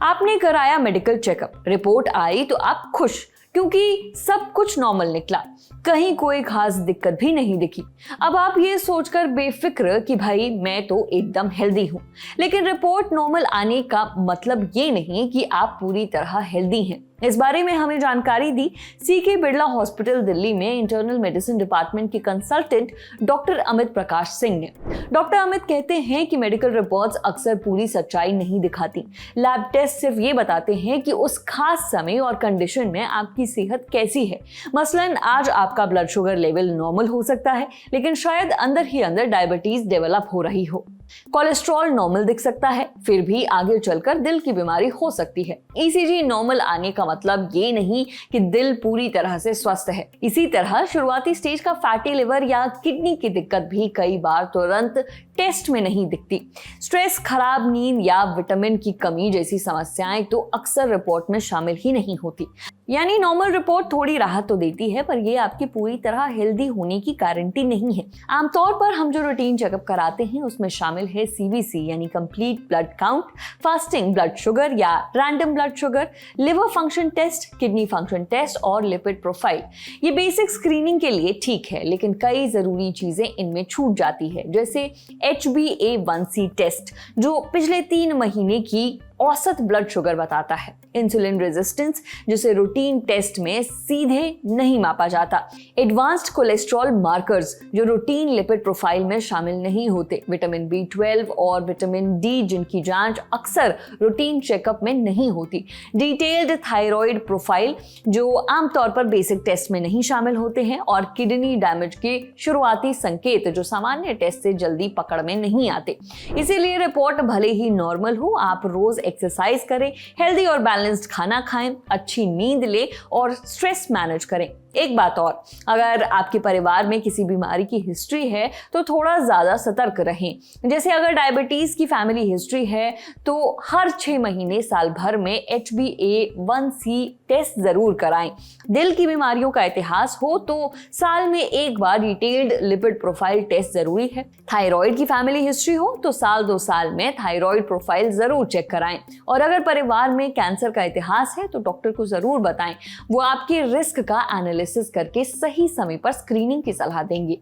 आपने कराया medical checkup, report आई तो आप खुश क्योंकि सब कुछ नॉर्मल निकला, कहीं कोई खास दिक्कत भी नहीं दिखी। अब आप ये सोचकर बेफिक्र कि भाई मैं तो एकदम हेल्दी हूं। लेकिन रिपोर्ट नॉर्मल आने का मतलब ये नहीं कि आप पूरी तरह हेल्दी हैं। इस बारे में हमें जानकारी दी सीके बिरला हॉस्पिटल दिल्ली में इंटरनल मेडिसिन डिपार्टमेंट के कंसल्टेंट डॉक्टर अमित प्रकाश सिंह ने। डॉक्टर अमित कहते हैं कि मेडिकल रिपोर्ट्स अक्सर पूरी सच्चाई नहीं दिखाती। लैब टेस्ट सिर्फ ये बताते हैं कि उस खास समय और कंडीशन में आपकी सेहत कैसी है। मसलन आज आपका ब्लड शुगर लेवल नॉर्मल हो सकता है, लेकिन शायद अंदर ही अंदर डायबिटीज डेवलप हो रही हो। कोलेस्ट्रॉल नॉर्मल दिख सकता है, फिर भी आगे चलकर दिल की बीमारी हो सकती है। ईसीजी नॉर्मल आने का मतलब ये नहीं कि दिल पूरी तरह से स्वस्थ है। इसी तरह शुरुआती स्टेज का फैटी लिवर या किडनी की दिक्कत भी कई बार तुरंत टेस्ट में नहीं दिखती। स्ट्रेस, खराब नींद या विटामिन की कमी जैसी समस्याएं तो अक्सर रिपोर्ट में शामिल ही नहीं होती। यानी नॉर्मल रिपोर्ट थोड़ी राहत तो देती है, पर यह आपकी पूरी तरह हेल्दी होने की गारंटी नहीं है। आमतौर पर हम जो रूटीन चेकअप कराते हैं उसमें शामिल है सीबीसी यानी complete blood count, fasting blood sugar या random blood sugar, liver function test, kidney function test और लिपिड प्रोफाइल। ये बेसिक स्क्रीनिंग के लिए ठीक है, लेकिन कई जरूरी चीजें इनमें छूट जाती है, जैसे HbA1c टेस्ट जो पिछले 3 महीने की औसत ब्लड शुगर बताता है, इंसुलिन रेजिस्टेंस जिसे रूटीन टेस्ट में सीधे नहीं मापा जाता, एडवांस्ड कोलेस्ट्रॉल मार्कर्स जो रूटीन लिपिड प्रोफाइल में शामिल नहीं होते, विटामिन B12 और विटामिन डी जिनकी जांच अक्सर रूटीन चेकअप में नहीं होती, डिटेल्ड थायराइड प्रोफाइल जो आमतौर पर बेसिक टेस्ट में नहीं शामिल होते हैं, और किडनी डैमेज के शुरुआती संकेत जो सामान्य टेस्ट से जल्दी पकड़ में नहीं आते। इसीलिए रिपोर्ट भले ही नॉर्मल हो, आप रोज एक्सरसाइज करें, हेल्दी और बैलेंस्ड खाना खाएं, अच्छी नींद लें और स्ट्रेस मैनेज करें। एक बात और, अगर आपके परिवार में किसी बीमारी की हिस्ट्री है तो थोड़ा ज्यादा सतर्क रहें। जैसे अगर डायबिटीज की फैमिली हिस्ट्री है तो हर 6 महीने साल भर में HbA1c टेस्ट जरूर कराएं। दिल की बीमारियों का इतिहास हो तो साल में एक बार डिटेल्ड लिपिड प्रोफाइल टेस्ट जरूरी है। थायराइड की फैमिली हिस्ट्री हो तो साल 2 साल में थायराइड प्रोफाइल जरूर चेक कराएं। और अगर परिवार में कैंसर का इतिहास है तो डॉक्टर को जरूर बताएं, वो आपके रिस्क का एनालिसिस करके सही समय पर स्क्रीनिंग की सलाह देंगे।